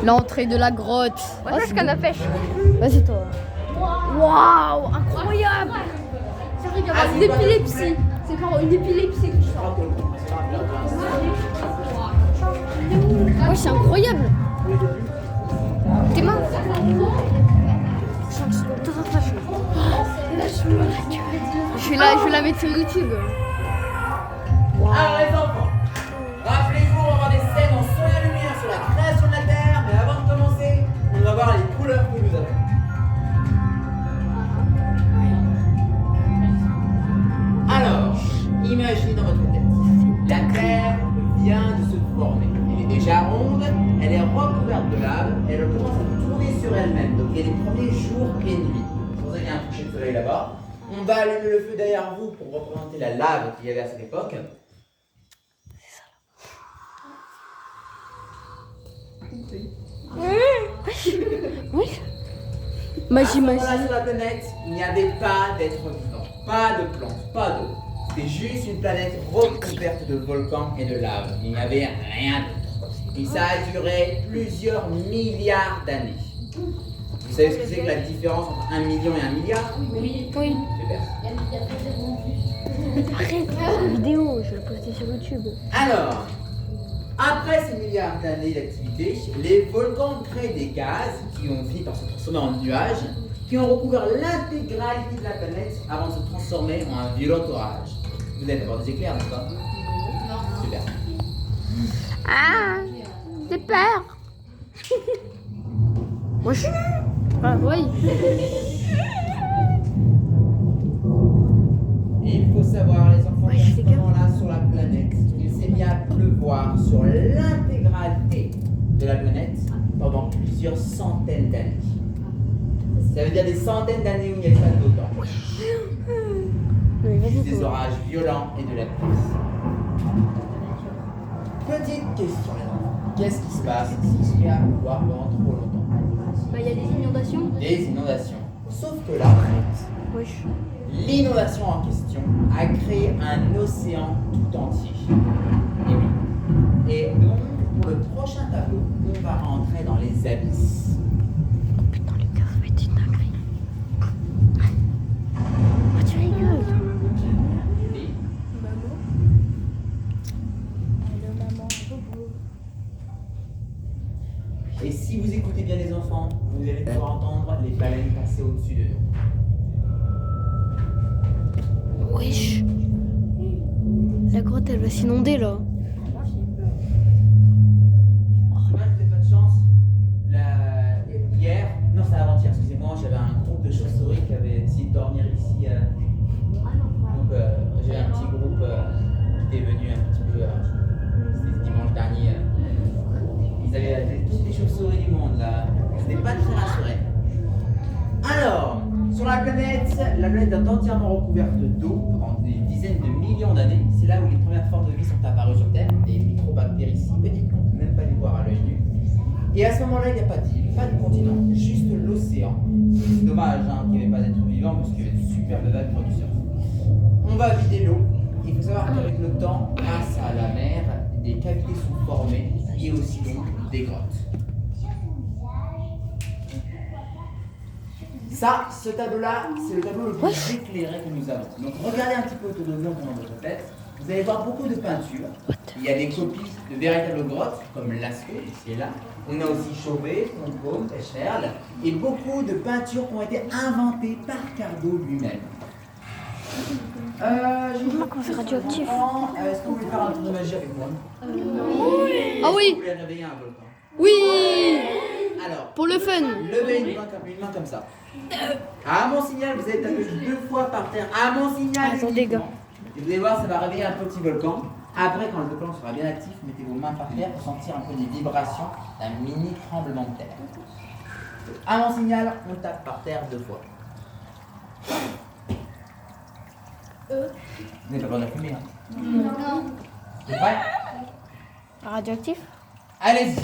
L'entrée de la grotte. Moi, je canne à pêche. Vas-y, toi. Waouh, incroyable. C'est vrai qu'il y a une épilepsie. C'est genre une épilepsie qui sort. Ouais, c'est incroyable. Tes mains. Je vais la mettre sur YouTube. Alors les enfants, rappelez-vous, on va avoir des scènes en son et lumière sur la création de la Terre, mais avant de commencer, on va voir les couleurs que nous avons. Alors, imaginez dans votre tête, la Terre vient de se former. Elle est déjà ronde, elle est recouverte de lave, elle commence à tourner sur elle-même. Donc il y a les premiers jours et nuits. C'est pour ça qu'il y a un coucher de soleil là-bas. On va allumer le feu derrière vous pour représenter la lave qu'il y avait à cette époque. Oui. Magie, Là, magie. sur la planète, il n'y avait pas d'êtres vivants, pas de plantes, pas d'eau. C'était juste une planète recouverte de volcans et de lave. Il n'y avait rien d'autre. Et ça a duré plusieurs milliards d'années. Vous savez ce que c'est que la différence entre 1 million et 1 milliard? Oui. Super. Arrête la vidéo, je vais la poster sur YouTube. Alors, après ces milliards d'années d'activité, les volcans ont créé des gaz qui ont fini par se transformer en nuages, qui ont recouvert l'intégralité de la planète avant de se transformer en un violent orage. Vous allez avoir des éclairs, n'est-ce pas? Non. Super. Ah, j'ai peur. Moi, je... Ah, oui. Il faut savoir, les enfants, Ouais, qu'à je ce fais gaffe. moment-là, sur la planète, il s'est mis à pleuvoir sur l'intégralité de la planète pendant plusieurs centaines d'années. Ça veut dire des centaines d'années où il n'y avait pas d'eau dedans. Mais vas-y, Des toi. orages violents et de la pluie. Petite question, les enfants. Qu'est-ce qui se passe s'il y a pleuvoir pendant trop longtemps? Bah, il y a des inondations. Des inondations. Sauf que là, Wesh. l'inondation en question a créé un océan tout entier. Et oui. Et donc, pour le prochain tableau, on va rentrer dans les abysses. Oh putain, Lucas, ça va être une dinguerie. Ah, tu rigoles. Et Et si vous écoutez bien les enfants, vous allez pouvoir entendre les baleines passer au-dessus de nous. Wesh. La grotte, elle va s'inonder là. Moi, je n'ai pas de chance. Hier, non, c'est avant-hier, excusez-moi, j'avais un groupe de chauves-souris qui avait essayé de dormir ici. Donc, j'avais un petit groupe qui était venu un petit peu. C'était dimanche dernier. Ils avaient toutes les chauves-souris du monde là. C'était pas très rassuré. Alors, sur la planète est entièrement recouverte d'eau pendant des dizaines de millions d'années. C'est là où les premières formes de vie sont apparues sur Terre. Des microbactéries si petites qu'on ne peut même pas les voir à l'œil nu. Et à ce moment-là, il n'y a pas d'île, pas de continent, juste l'océan. C'est dommage qu'il n'y avait pas d'être vivant parce qu'il y avait de superbes vagues pour du surf. On va vider l'eau. Il faut savoir qu'avec le temps, grâce à la mer, des cavités sont formées et aussi donc des grottes. Ça, ce tableau-là, c'est le tableau le plus éclairé que nous avons. Donc regardez un petit peu autour de vous dans votre tête. Vous allez voir beaucoup de peintures. Il y a des copies de véritables grottes, comme Lascaux, ici et là. On a aussi Chauvet, Pontcôme, Echerle, et beaucoup de peintures qui ont été inventées par Cardo lui-même. Comment qu'on fait radioactif? Est-ce que vous voulez faire un tour de magie avec moi? Ah oui. Vous voulez réveiller un volcan? Oui. Alors, Pour le fun. levez une main comme ça. À mon signal, vous allez taper 2 fois par terre. À mon signal. Attendez, uniquement. gars. Et vous allez voir, ça va réveiller un petit volcan. Après, quand le volcan sera bien actif, mettez vos mains par terre pour sentir un peu les vibrations d'un mini tremblement de terre. À mon signal, on tape par terre 2 fois. Vous n'avez pas besoin de fumer, hein? Non. C'est prêt? Radioactif? Allez-y.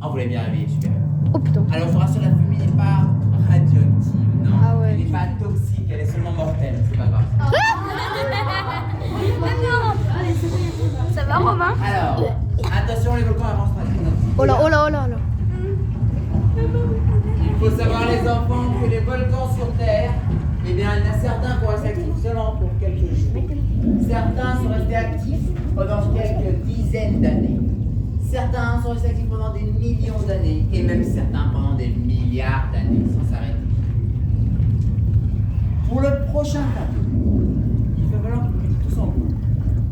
Ah, vous l'avez bien réveillé, super. Oh putain. Alors, je vous rassure, la fumée n'est pas radioactive, non. Ah ouais. Elle n'est pas toxique, elle est seulement mortelle, c'est pas grave. Ça va, Romain? Alors, attention, les volcans avancent raconter notre petite Oh là, histoire. oh là, oh là, oh là. Il faut savoir, les enfants, que les volcans sur Terre, eh bien, il y en a certains qui vont rester actifs seulement pour quelques jours. Certains sont restés actifs pendant quelques dizaines d'années. Certains sont restés actifs pendant des millions d'années. Et même certains pendant des milliards d'années, sans s'arrêter. Pour le prochain tableau, il va falloir que vous mettiez tous en boule.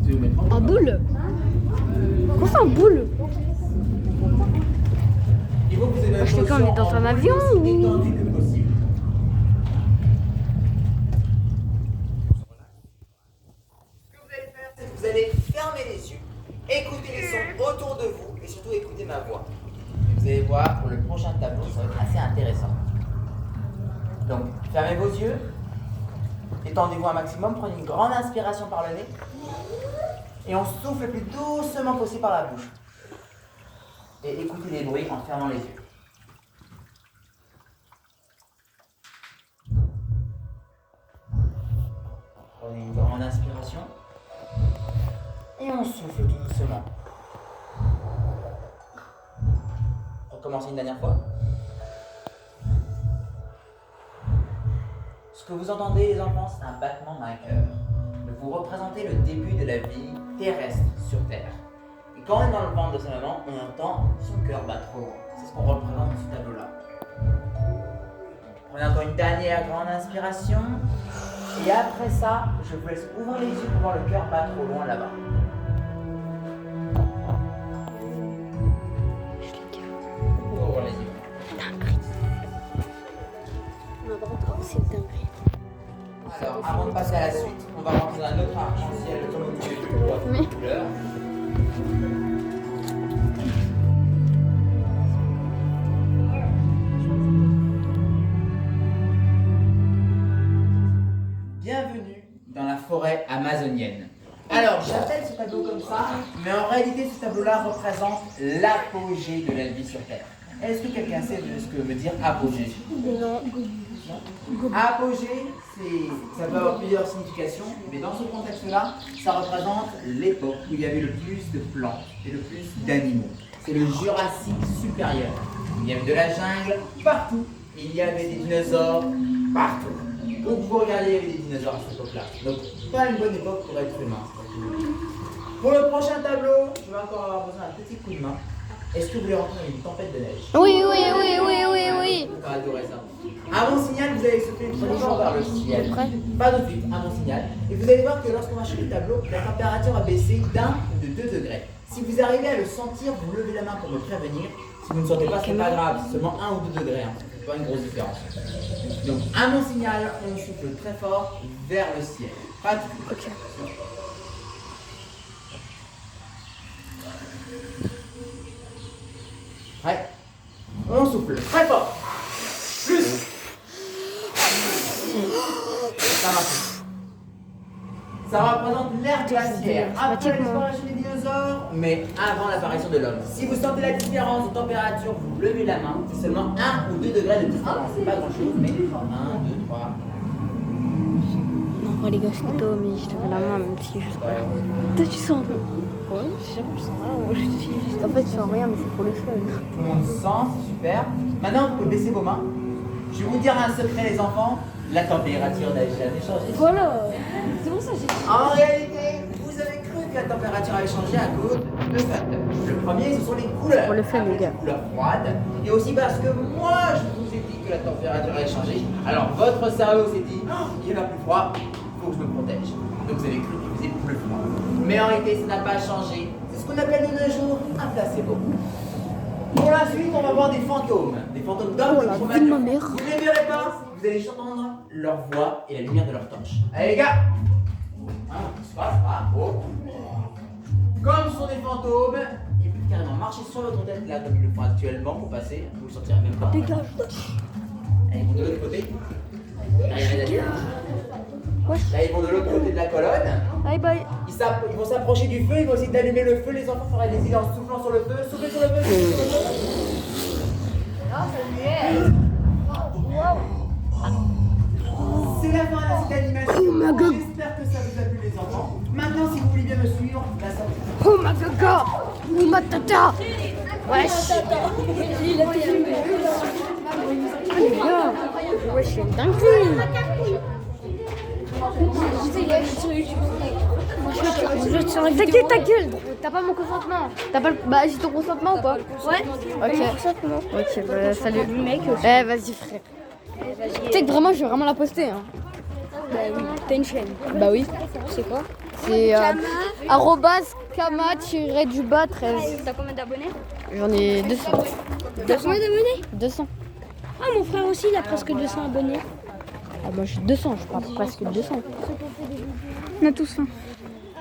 Vous allez vous mettre En boule? Comment ça en boule? Il faut que vous ayez une Je fais quand on est dans un avion aussi ou- détendue que possible. Ce que vous allez faire, c'est que vous allez fermer les yeux, écouter les sons autour de vous et surtout écouter ma voix. Et vous allez voir, pour le prochain tableau, ça va être assez intéressant. Donc, fermez vos yeux, détendez-vous un maximum, prenez une grande inspiration par le nez et on souffle le plus doucement possible par la bouche. Et écoutez les bruits en fermant les yeux. Prenez une grande inspiration et on souffle tout doucement. Recommencez une dernière fois. Ce que vous entendez, les enfants, c'est un battement d'un cœur. Vous représentez le début de la vie terrestre sur Terre. Et quand on est dans le ventre de sa maman, on entend son cœur battre trop loin. C'est ce qu'on représente dans ce tableau-là. Prenez encore une dernière grande inspiration. Et après ça, je vous laisse ouvrir les yeux pour voir le cœur battre trop loin là-bas. Ouvre les yeux. C'est dingue. Alors, avant de passer à la suite, on va rentrer dans un autre arc-en-ciel comme vous pouvez le voir toutes les couleurs. Bienvenue dans la forêt amazonienne. Alors, j'appelle ce tableau comme ça, mais en réalité, ce tableau-là représente l'apogée de la vie sur Terre. Est-ce que quelqu'un sait ce que veut dire apogée? Non. Apogée, ça peut avoir plusieurs significations, mais dans ce contexte-là, ça représente l'époque où il y avait le plus de plantes et le plus d'animaux. C'est le Jurassique supérieur. Il y avait de la jungle partout, il y avait des dinosaures partout. Où vous regardez, il y avait des dinosaures à cette époque-là. Donc, pas une bonne époque pour être humain. Pour le prochain tableau, je vais encore avoir besoin d'un petit coup de main. Est-ce que vous voulez rentrer dans une tempête de neige? Oui, oui, oui, oui, oui, oui. On va adorer ça. À mon signal, vous allez souffler toujours vers le ciel. Pas de suite, à mon signal. Et vous allez voir que lorsqu'on va changer le tableau, la température va baisser d'1 ou de 2 degrés. Si vous arrivez à le sentir, vous levez la main pour me prévenir. Si vous ne sentez pas, c'est pas grave, c'est seulement 1 ou 2 degrés. Hein. C'est pas une grosse différence. Donc, à mon signal, on souffle très fort vers le ciel. Pas de suite. Ok. Prêt? On souffle très fort. Plus. Ça marche. Ça représente l'ère glaciaire. Après l'exploration des dinosaures, mais avant l'apparition de l'homme. Si vous sentez la différence de température, vous levez la main. C'est seulement 1 ou 2 degrés de différence. C'est pas grand chose, mais 1, 2, 3. Non, les gars, je suis mais je te fais la main, même si je sais pas. Toi, tu sens un peu. Ouais, je sais pas, je sens rien. Moi, je suis juste. En fait, je sens rien, mais c'est pour le fun. Tout le monde sent, c'est super. Maintenant, vous pouvez baisser vos mains. Je vais vous dire un secret, les enfants. La température n'a jamais changé. Voilà. C'est pour ça que j'ai dit. En réalité, vous avez cru que la température avait changé à cause de deux facteurs. Le premier, ce sont les couleurs. Pour le fun, les gars. Les couleurs froides. Et aussi parce que moi, je vous ai dit que la température allait changer. Alors, votre cerveau s'est dit, oh, il va plus froid, il faut que je me protège. Donc, vous avez cru qu'il faisait plus froid. Mais en réalité, ça n'a pas changé. C'est ce qu'on appelle de nos jours un placebo. Pour la suite, on va voir des fantômes. Des fantômes d'hommes Oh, qui la sont vie de ma mère. Vous ne les verrez pas, vous allez juste entendre leur voix et la lumière de leur torche. Allez les gars, se passe, bravo. Comme ce sont des fantômes, ils peuvent carrément marcher sur votre tête là comme ils le font actuellement pour passer, vous ne le sentirez même pas. Dégage. Allez, ils vont de l'autre côté. Là, ils vont de l'autre côté de la colonne. Bye bye. Ils vont s'approcher du feu, ils vont essayer d'allumer le feu. Les enfants feront des idées en soufflant sur le feu. Soufflez sur le feu, soufflez sur le feu. C'est la fin de cette animation. Oh my God. J'espère que ça vous a plu, les enfants. Maintenant, si vous voulez bien me suivre, la sortie. Oh ma gaga. Oh ma tata. Wesh. Les gars. Wesh, c'est une dinguerie. T'inquiète ta gueule. T'as pas mon consentement. T'as pas le... Bah j'ai ton consentement ou pas? Ouais. Ok, bah salut. Mec. Eh vas-y frère. Tu sais que vraiment je vais vraiment la poster hein. Bah oui, t'as une chaîne. Bah oui. C'est quoi? C'est @kama-13. T'as combien d'abonnés? J'en ai 200. T'as combien d'abonnés? 200. Ah, mon frère aussi, il a presque 200 abonnés. Ah moi j'ai 200, je parle presque 200. On a tous faim.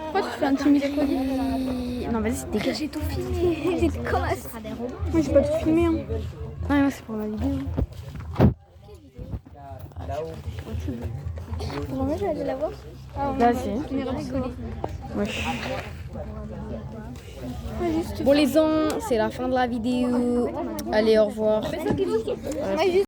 Pourquoi tu fais un petit mercredi? Non vas-y c'est dégagé. J'ai tout filmé. J'ai comme ça. Moi j'ai pas tout filmé hein. Non moi c'est pour ma vidéo. Là-haut. Vraiment, j'allais la voir. Là c'est. Wesh. Bon les gens, c'est la fin de la vidéo. Allez au revoir.